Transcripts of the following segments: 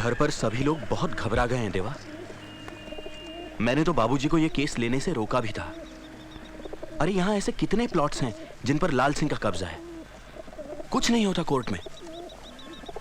घर पर सभी लोग बहुत घबरा गए हैं देवा। मैंने तो बाबूजी को यह केस लेने से रोका भी था। अरे यहां ऐसे कितने प्लॉट्स हैं जिन पर लाल सिंह का कब्जा है। कुछ नहीं होता कोर्ट में,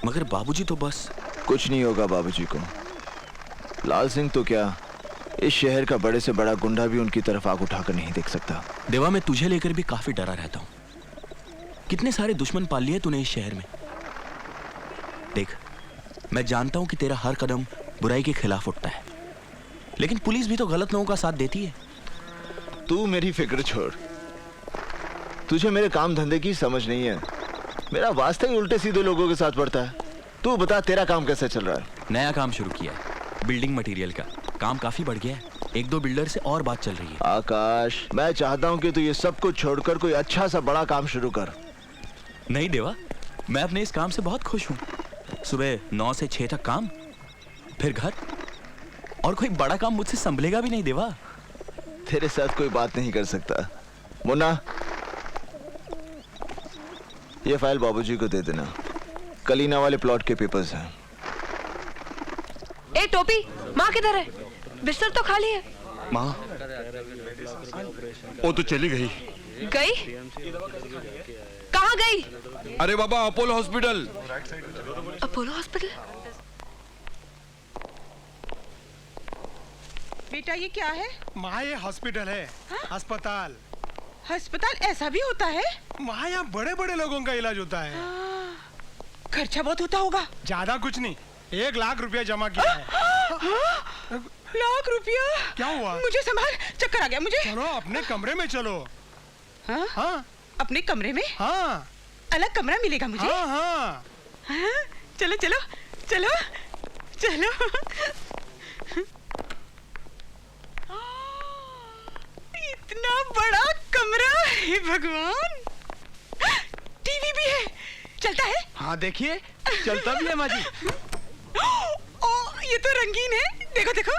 मगर बाबूजी तो बस। कुछ नहीं होगा बाबूजी को। लाल सिंह तो क्या, इस शहर का बड़े से बड़ा गुंडा भी उनकी तरफ आग उठाकर नहीं देख सकता। देवा, मैं तुझे लेकर भी काफी डरा रहता हूं। कितने सारे दुश्मन पाल लिए तूने इस शहर में। देख, मैं जानता हूं कि तेरा हर कदम बुराई के खिलाफ उठता है, लेकिन पुलिस भी तो गलत लोगों का साथ देती है। तू मेरी फिक्र छोड़, तुझे मेरे काम धंधे की समझ नहीं है। मेरा वास्ता ही उल्टे सीधे लोगों के साथ पड़ता है। तू बता, तेरा काम कैसे चल रहा है? नया काम शुरू किया है, बिल्डिंग मटेरियल का। काम काफी बढ़ गया है, 1-2 बिल्डर से और बात चल रही है। आकाश, मैं चाहता हूं कि तू ये सब कुछ छोड़कर कोई अच्छा सा बड़ा काम शुरू कर। नहीं देवा, मैं अपने इस काम से बहुत खुश हूँ। सुबह 9 से 6 तक काम, फिर घर, और कोई बड़ा काम मुझसे संभलेगा भी नहीं देवा। तेरे साथ कोई बात नहीं कर सकता। मुन्ना, ये फाइल बाबूजी को दे देना। कलीना वाले प्लॉट के पेपर्स हैं। ए टोपी, माँ किधर है? बिस्तर तो खाली है। माँ, वो तो चली गई। गई? कहाँ गई? अरे बाबा, अपोलो हॉस्पिटल। Apollo hospital? बेटा ये क्या है? माँ, ये हॉस्पिटल है। अस्पताल। अस्पताल ऐसा भी होता है? माँ, यहाँ बड़े बड़े लोगों का इलाज होता है। खर्चा बहुत होता होगा। ज्यादा कुछ नहीं, 1 लाख रुपया जमा किया है। लाख रुपया? क्या हुआ? मुझे संभाल, चक्कर आ गया मुझे। चलो अपने कमरे में चलो। हाँ? हाँ अपने कमरे में? हाँ अलग कमरा मिलेगा मुझे? हाँ हाँ। हाँ? चलो चलो चलो चलो। इतना बड़ा कमरा है भगवान। टीवी भी है, चलता है? हाँ देखिए, चलता भी है माँ जी। ओ, ये तो रंगीन है, देखो देखो।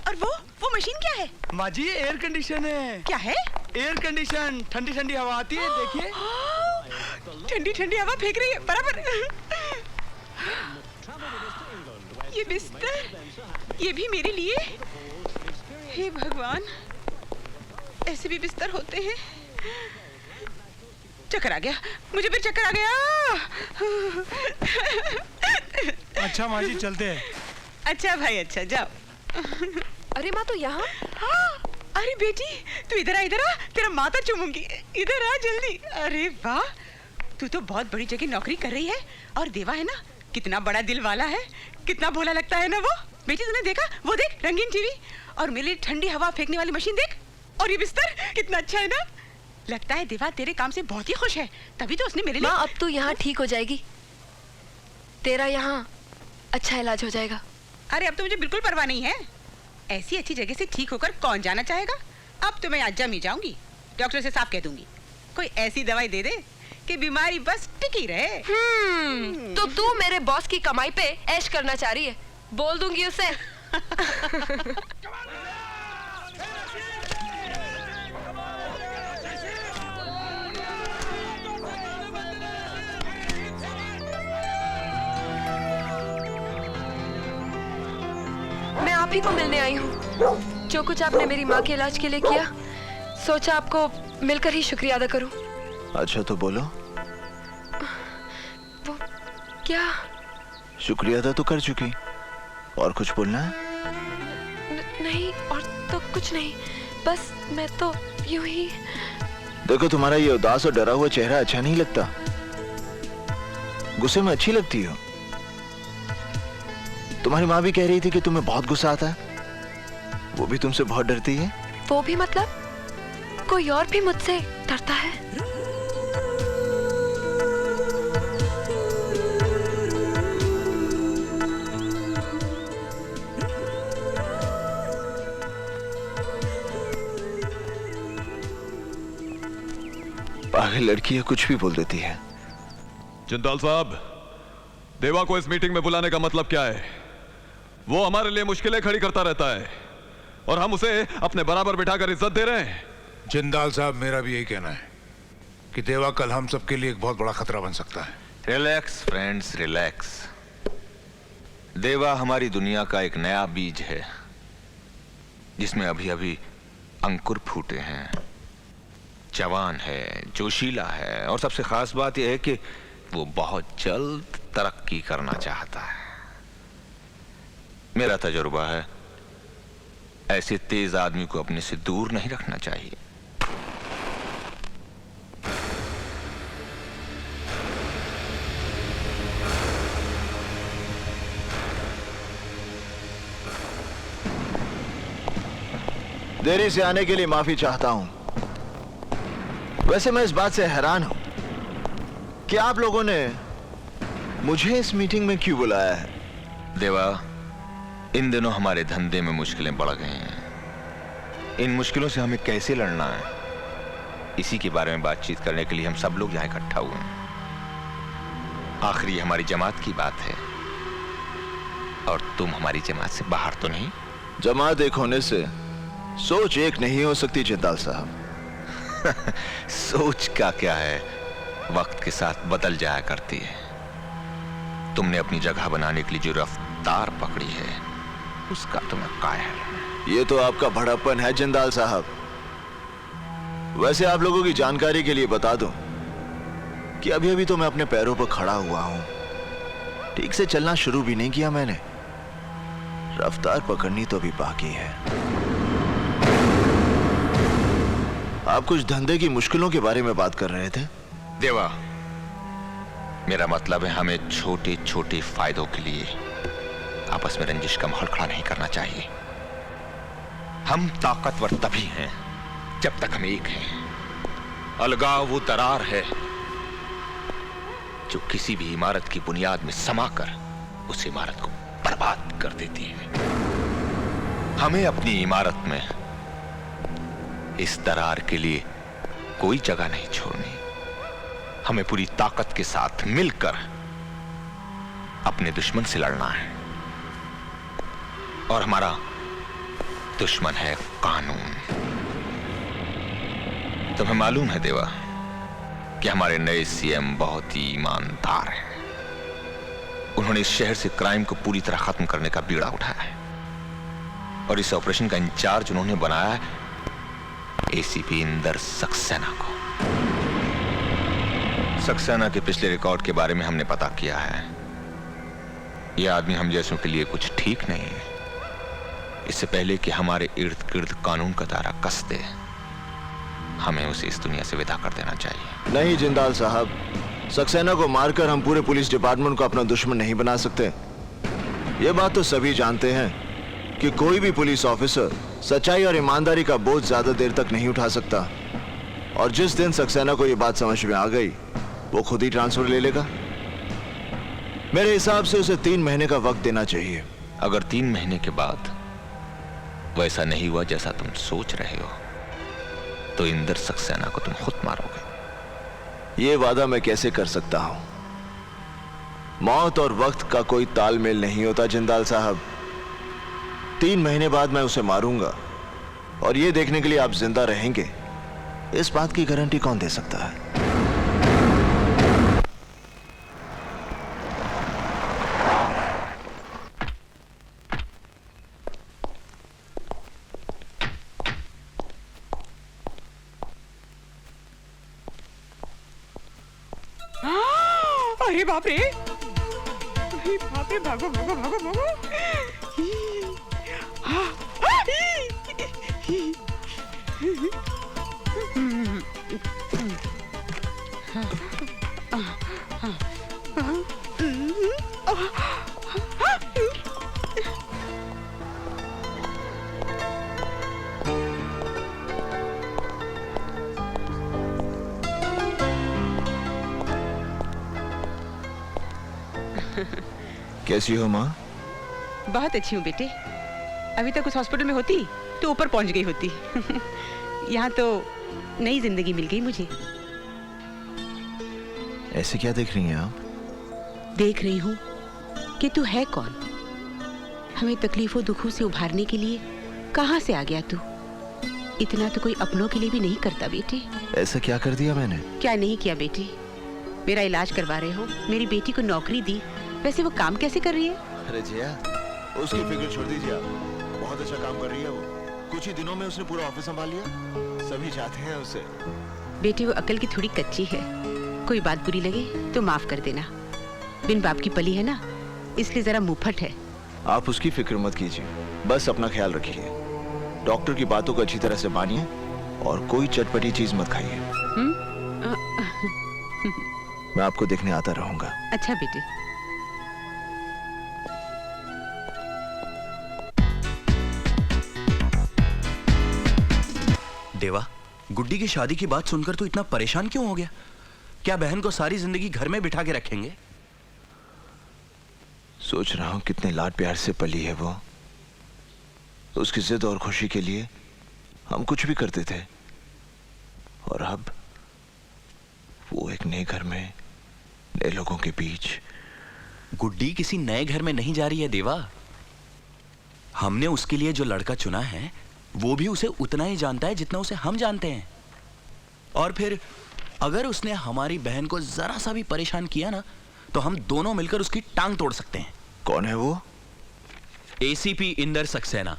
और वो मशीन क्या है? माँ जी, एयर कंडीशन है। क्या है? एयर कंडीशन, ठंडी ठंडी हवा आती है, देखिए। ठंडी ठंडी हवा फेंक रही है बराबर। ये बिस्तर, ये भी मेरे लिए। हे भगवान, ऐसे भी बिस्तर होते हैं। चक्कर आ गया मुझे, फिर चक्कर आ गया। अच्छा माँ जी, चलते हैं। अच्छा भाई, अच्छा जाओ। अरे माँ, तो यहाँ? अरे बेटी, तू इधर आ, तेरा माथा चूमूंगी। इधर आ जल्दी। अरे वाह, तू तो बहुत बड़ी जगह नौकरी कर रही है। और देवा है ना, कितना बड़ा दिल वाला है, कितना भोला लगता है ना वो। बेटी तूने देखा, वो देख, रंगीन टीवी, और मेरे लिए ठंडी हवा फेंकने वाली मशीन देख, और ये बिस्तर कितना अच्छा है ना। लगता है देवा तेरे काम से बहुत ही खुश है, तभी तो उसने मेरे लिए। माँ, अब तू यहाँ ठीक हो जाएगी। तेरा यहाँ अच्छा इलाज हो जाएगा। अरे अब तो मुझे बिल्कुल परवाह नहीं है। ऐसी अच्छी जगह से ठीक होकर कौन जाना चाहेगा। अब तो मैं आज जम ही जाऊंगी। डॉक्टर से साफ कह दूंगी, कोई ऐसी दवाई दे दे कि बीमारी बस टिकी रहे। तो तू मेरे बॉस की कमाई पे ऐश करना चाह रही है। बोल दूंगी उसे। मैं आप ही को मिलने आई हूँ। जो कुछ आपने मेरी माँ के इलाज के लिए किया, सोचा आपको मिलकर ही शुक्रिया अदा करूँ। अच्छा तो बोलो। वो क्या? शुक्रिया अदा तो कर चुकी, और कुछ बोलना है? नहीं, और तो कुछ नहीं, बस मैं तो यूं ही। देखो, तुम्हारा ये उदास और डरा हुआ चेहरा अच्छा नहीं लगता। गुस्से में अच्छी लगती हो। तुम्हारी माँ भी कह रही थी कि तुम्हें बहुत गुस्सा आता है, वो भी तुमसे बहुत डरती है। वो भी मतलब? कोई और भी मुझसे डरता है? पागल लड़की है, कुछ भी बोल देती है। जिंदाल साहब, देवा को इस मीटिंग में बुलाने का मतलब क्या है? वो हमारे लिए मुश्किलें खड़ी करता रहता है और हम उसे अपने बराबर बिठाकर इज्जत दे रहे हैं। जिंदाल साहब, मेरा भी यही कहना है कि देवा कल हम सबके लिए एक बहुत बड़ा खतरा बन सकता है। Relax friends, relax. देवा हमारी दुनिया का एक नया बीज है जिसमें अभी अभी अंकुर फूटे हैं। जवान है, जोशीला है और सबसे खास बात यह है कि वो बहुत जल्द तरक्की करना चाहता है। मेरा तजुर्बा है, ऐसे तेज आदमी को अपने से दूर नहीं रखना चाहिए। देरी से आने के लिए माफी चाहता हूं। वैसे मैं इस बात से हैरान हूं कि आप लोगों ने मुझे इस मीटिंग में क्यों बुलाया है। देवा, इन दिनों हमारे धंधे में मुश्किलें बढ़ गई हैं। इन मुश्किलों से हमें कैसे लड़ना है, इसी के बारे में बातचीत करने के लिए हम सब लोग यहां इकट्ठा हुए हैं। आखिर ये हमारी जमात की बात है और तुम हमारी जमात से बाहर तो नहीं। जमात एक होने से सोच एक नहीं हो सकती जिंदाल साहब। सोच का क्या है, वक्त के साथ बदल जाया करती है। तुमने अपनी जगह बनाने के लिए जो रफ्तार पकड़ी है उसका तुम्हें कायल। ये तो आपका बड़प्पन है जिंदाल साहब। वैसे आप लोगों की जानकारी के लिए बता दूं कि अभी अभी तो मैं अपने पैरों पर खड़ा हुआ हूं। ठीक से चलना शुरू भी नहीं किया मैंने। रफ्तार पकड़नी तो भी बाकी है। आप कुछ धंधे की मुश्किलों के बारे में बात कर रहे थे। देवा, मेरा मतलब है हमें छोटे छोटे फायदों के लिए आपस में रंजिश का माहौल खड़ा नहीं करना चाहिए। हम ताकतवर तभी हैं जब तक हम एक हैं। अलगाव वो दरार है जो किसी भी इमारत की बुनियाद में समाकर उस इमारत को बर्बाद कर देती है। हमें अपनी इमारत में इस दरार के लिए कोई जगह नहीं छोड़नी। हमें पूरी ताकत के साथ मिलकर अपने दुश्मन से लड़ना है और हमारा दुश्मन है कानून। तुम्हें मालूम है देवा कि हमारे नए सीएम बहुत ही ईमानदार हैं। उन्होंने इस शहर से क्राइम को पूरी तरह खत्म करने का बीड़ा उठाया है और इस ऑपरेशन का इंचार्ज उन्होंने बनाया है एसीपी इंदर सक्सेना को। सक्सेना के पिछले रिकॉर्ड के बारे में हमने पता किया है। यह आदमी हम जैसों के लिए कुछ ठीक नहीं है। इससे पहले कि हमारे इर्द गिर्द कानून का दायरा कस दे, हमें उसे इस दुनिया से विदा कर देना चाहिए। नहीं जिंदाल साहब, सक्सेना को मारकर हम पूरे पुलिस डिपार्टमेंट को अपना दुश्मन नहीं बना सकते। ये बात तो सभी जानते हैं कि कोई भी पुलिस ऑफिसर सच्चाई और ईमानदारी का बोझ ज्यादा देर तक नहीं उठा सकता। और जिस दिन सक्सेना को ये बात समझ में आ गई, वो खुद ही ट्रांसफर ले लेगा। मेरे हिसाब से उसे 3 महीने का वक्त देना चाहिए। अगर 3 महीने के बाद वैसा नहीं हुआ जैसा तुम सोच रहे हो, तो इंदर सक्सेना को तुम खुद मारोगे। ये वादा मैं कैसे कर सकता हूं? मौत और वक्त का कोई तालमेल नहीं होता जिंदाल साहब। 3 महीने बाद मैं उसे मारूंगा और ये देखने के लिए आप जिंदा रहेंगे, इस बात की गारंटी कौन दे सकता है? अरे बाप रे, अरे बाप रे, भागो भागो भागो भागो। कैसी हो माँ? बहुत अच्छी हूँ बेटे। अभी तक उस हॉस्पिटल में होती तो ऊपर पहुंच गई होती। यहाँ तो नई जिंदगी मिल गई मुझे। ऐसे क्या देख रही हैं आप? देख रही हूँ कि तू है कौन। हमें तकलीफों दुखों से उभारने के लिए कहाँ से आ गया तू? इतना तो कोई अपनों के लिए भी नहीं करता बेटे। ऐसा क्या कर दिया मैंने? क्या नहीं किया बेटे? मेरा इलाज करवा रहे हो, मेरी बेटी को नौकरी दी, वैसे वो काम कैसे कर रही है? अरे जया, उसकी फिक्र छोड़ दीजिए आप। बहुत अच्छा काम कर रही है वो। कुछ ही दिनों में उसने पूरा ऑफिस संभाल लिया। सभी चाहते हैं उसे। बेटी वो अकल की थोड़ी कच्ची है, कोई बात बुरी लगे तो माफ कर देना। बिन बाप की पली है ना, इसलिए जरा मुंहफट है। आप उसकी फिक्र मत कीजिए, बस अपना ख्याल रखिए। डॉक्टर की बातों को अच्छी तरह से मानिए और कोई चटपटी चीज मत खाइए। मैं आपको देखने आता रहूंगा। अच्छा बेटी। देवा, गुड्डी की शादी की बात सुनकर तू इतना परेशान क्यों हो गया? क्या बहन को सारी जिंदगी घर में बिठा के रखेंगे? सोच रहा हूं कितने लाड प्यार से पली है वो। उसकी जिद और खुशी के लिए हम कुछ भी करते थे, और अब वो एक नए घर में नए लोगों के बीच। गुड्डी किसी नए घर में नहीं जा रही है देवा। हमने उसके लिए जो लड़का चुना है वो भी उसे उतना ही जानता है जितना उसे हम जानते हैं। और फिर अगर उसने हमारी बहन को जरा सा भी परेशान किया ना, तो हम दोनों मिलकर उसकी टांग तोड़ सकते हैं। कौन है वो? एसीपी इंदर सक्सेना।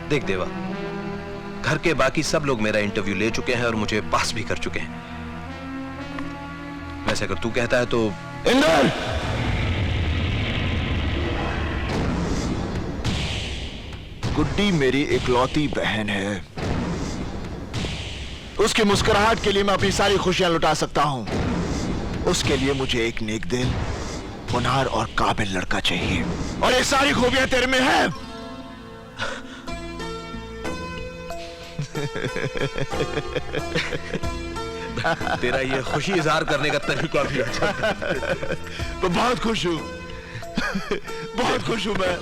देख देवा, घर के बाकी सब लोग मेरा इंटरव्यू ले चुके हैं और मुझे पास भी कर चुके हैं। वैसे अगर तू कहता है तो। इंदर! गुड्डी मेरी इकलौती बहन है। उसकी मुस्कुराहट के लिए मैं अपनी सारी खुशियां लुटा सकता हूं। उसके लिए मुझे एक नेक दिल, होनहार और काबिल लड़का चाहिए, और ये सारी खूबियां तेरे में है। तेरा ये खुशी इजहार करने का तरीका भी अच्छा। मैं बहुत खुश हूं। बहुत खुश हूं मैं।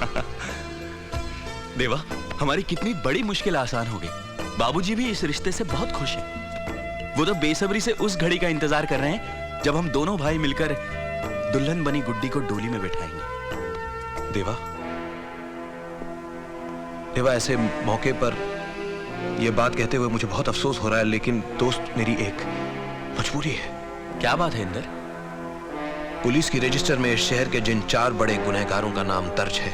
देवा, हमारी कितनी बड़ी मुश्किल आसान हो गई। बाबूजी भी इस रिश्ते से बहुत खुश हैं। वो तो बेसब्री से उस घड़ी का इंतजार कर रहे हैं जब हम दोनों भाई मिलकर दुल्हन बनी गुड्डी को डोली में बैठाएंगे। देवा, देवा, ऐसे मौके पर यह बात कहते हुए मुझे बहुत अफसोस हो रहा है, लेकिन दोस्त मेरी एक मजबूरी है। क्या बात है इंदर? पुलिस की रजिस्टर में इस शहर के जिन 4 बड़े गुनहगारों का नाम दर्ज है,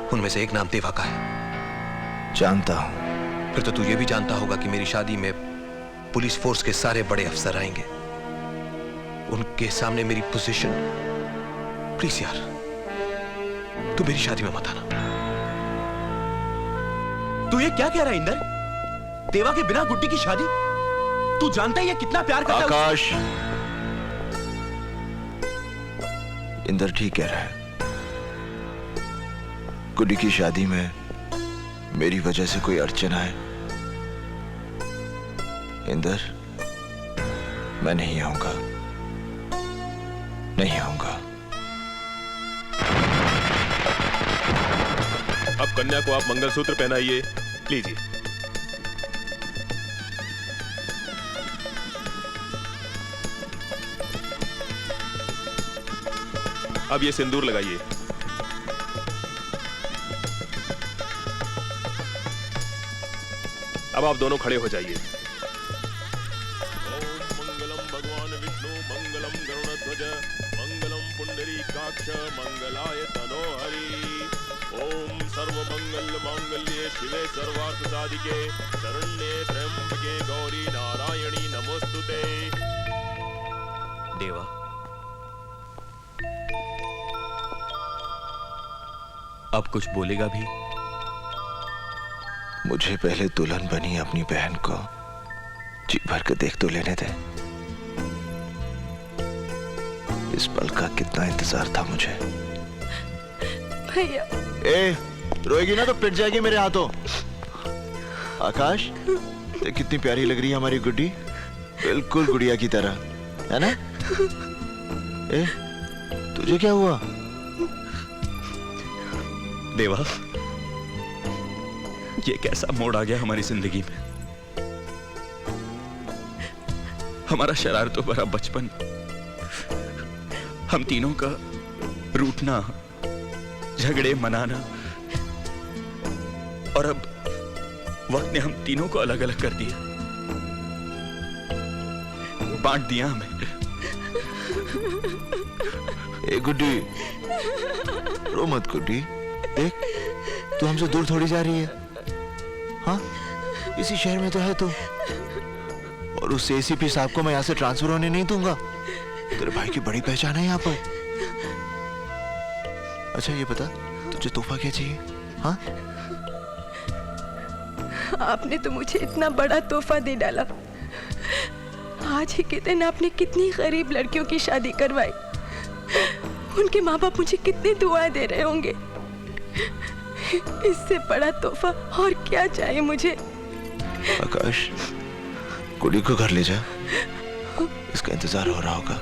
उनमें से एक नाम देवा का है। जानता हूं। फिर तो तू ये भी जानता होगा कि मेरी शादी में पुलिस फोर्स के सारे बड़े अफसर आएंगे। उनके सामने मेरी पोजीशन। प्लीज यार, तू मेरी शादी में मत आना। तू ये क्या कह रहा है इंदर? देवा के बिना गुड्डी की शादी? तू जानता है ये कितना प्यार करता है? आकाश, इंदर ठीक कह रहा है। गुड्डी की शादी में मेरी वजह से कोई अड़चन आए, इंदर, मैं नहीं आऊंगा। नहीं आऊंगा। अब कन्या को आप मंगलसूत्र पहनाइए। लीजिए। अब ये सिंदूर लगाइए। अब आप दोनों खड़े हो जाइए। ओम मंगलम भगवान विष्णु मंगलम गरुड़ध्वज मंगलम पुंडरीकाक्ष मंगलाय तनोहरि। ओम सर्वमंगल मांगल्ये शिवे सर्वार्थ साधिके शरण्ये त्र्यंबके गौरी नारायणी नमोस्तुते। देवा, अब कुछ बोलेगा भी? मुझे पहले दुल्हन बनी अपनी बहन को जी भर के देख तो लेने दे। इस पल का कितना इंतजार था मुझे। भैया। ए, रोएगी ना तो पिट जाएगी मेरे हाथों। आकाश, ते कितनी प्यारी लग रही है हमारी गुड्डी, बिल्कुल गुड़िया की तरह, है ना? ए, तुझे क्या हुआ? देवा, ये कैसा मोड़ आ गया हमारी जिंदगी में। हमारा शरारतों भरा बचपन, हम तीनों का रूठना, झगड़े मनाना, और अब वक्त ने हम तीनों को अलग अलग कर दिया, बांट दिया हमें। ए गुड्डी, रो मत गुड्डी। देख, तू हमसे दूर थोड़ी जा रही है। हाँ, इसी शहर में तो है तू। और उस एसीपी साहब को मैं यहाँ से ट्रांसफर होने नहीं दूंगा। तेरे भाई की बड़ी पहचान है यहाँ पर। अच्छा ये बता, तुझे तोहफा क्या चाहिए? हाँ? आपने तो मुझे इतना बड़ा तोहफा दे डाला। आज ही के दिन आपने कितनी गरीब लड़कियों की शादी करवाई। उनके माँ बाप मुझे कितनी दुआएं दे रहे होंगे। इससे बड़ा तोहफा और क्या चाहिए मुझे? आकाश, कुड़ी को घर ले जा, इसका इंतजार हो रहा होगा।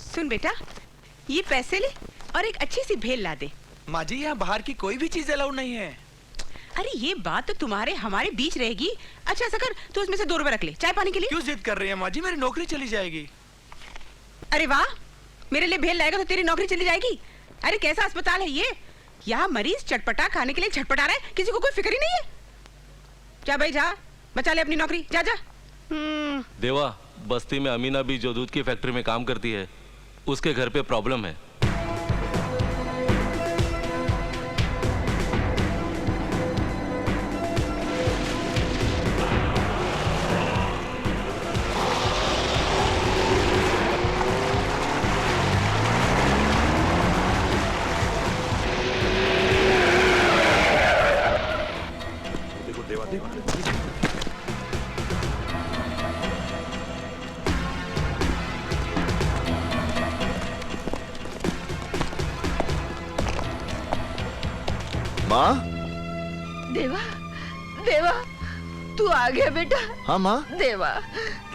सुन बेटा, ये पैसे ले और एक अच्छी सी भेल ला दे। माँ जी यहाँ बाहर की कोई भी चीज अलाउड नहीं है। अरे ये बात तो तुम्हारे हमारे बीच रहेगी। अच्छा ऐसा कर, तू उसमें से 2 रुपए रख ले चाय पानी के लिए। क्यों जिद कर रही है माँ जी? मेरी नौकरी चली जाएगी। अरे वाह, मेरे लिए भेल लाएगा तो तेरी नौकरी चली जाएगी? अरे कैसा अस्पताल है ये? यहाँ मरीज चटपटा खाने के लिए छटपटा रहा है, किसी को कोई फिक्र ही नहीं है। जा भाई जा, बचा ले अपनी नौकरी, जा जा। देवा, बस्ती में अमीना भी जो दूध की फैक्ट्री में काम करती है, उसके घर पे प्रॉब्लम है। माँ? देवा, देवा, तू आ गया बेटा। हाँ माँ। देवा,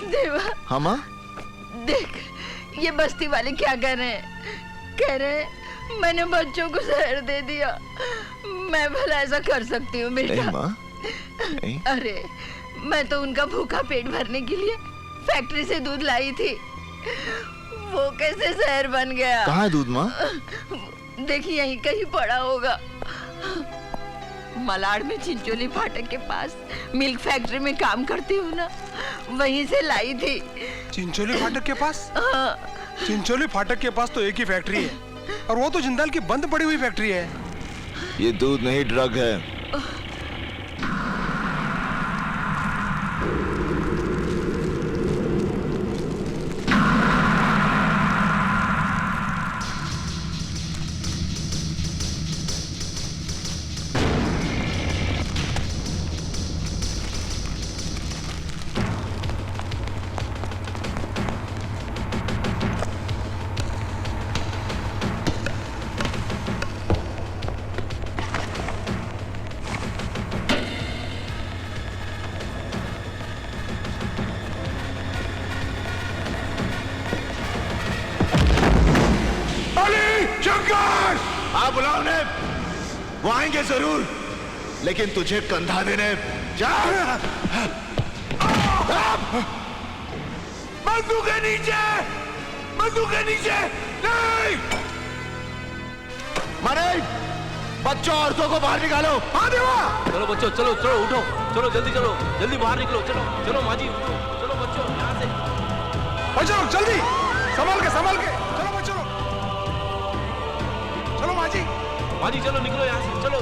देवा। हाँ माँ। देख, ये बस्ती वाले क्या कह रहे हैं? कह रहे हैं मैंने बच्चों को जहर दे दिया। मैं भला ऐसा कर सकती हूँ बेटा? नहीं माँ, नहीं। अरे मैं तो उनका भूखा पेट भरने के लिए फैक्ट्री से दूध लाई थी। वो कैसे जहर बन गया? कहाँ है दूध माँ? देखिए यहीं कहीं पड़ा होगा। मलाड में चिंचोली फाटक के पास मिल्क फैक्ट्री में काम करती हूँ ना, वहीं से लाई थी। चिंचोली फाटक के पास? हाँ। चिंचोली फाटक के पास तो एक ही फैक्ट्री है, और वो तो जिंदाल की बंद पड़ी हुई फैक्ट्री है। ये दूध नहीं, ड्रग है। हाँ बुलाओ ने, वो आएंगे जरूर, लेकिन तुझे कंधा देने। जा। बंदूक के नीचे, बंदूक के नीचे। नहीं मारे, बच्चों औरतों को बाहर निकालो। हाँ देवा। चलो बच्चों, चलो चलो उठो, चलो जल्दी चलो, जल्दी बाहर निकलो। चलो चलो माँ जी, उठो, चलो बच्चों यहाँ से। बच्चों जल्दी, संभाल के संभाल के। चलो बच्चों, चलो माँ जी। माँ जी चलो निकलो यहाँ से, चलो।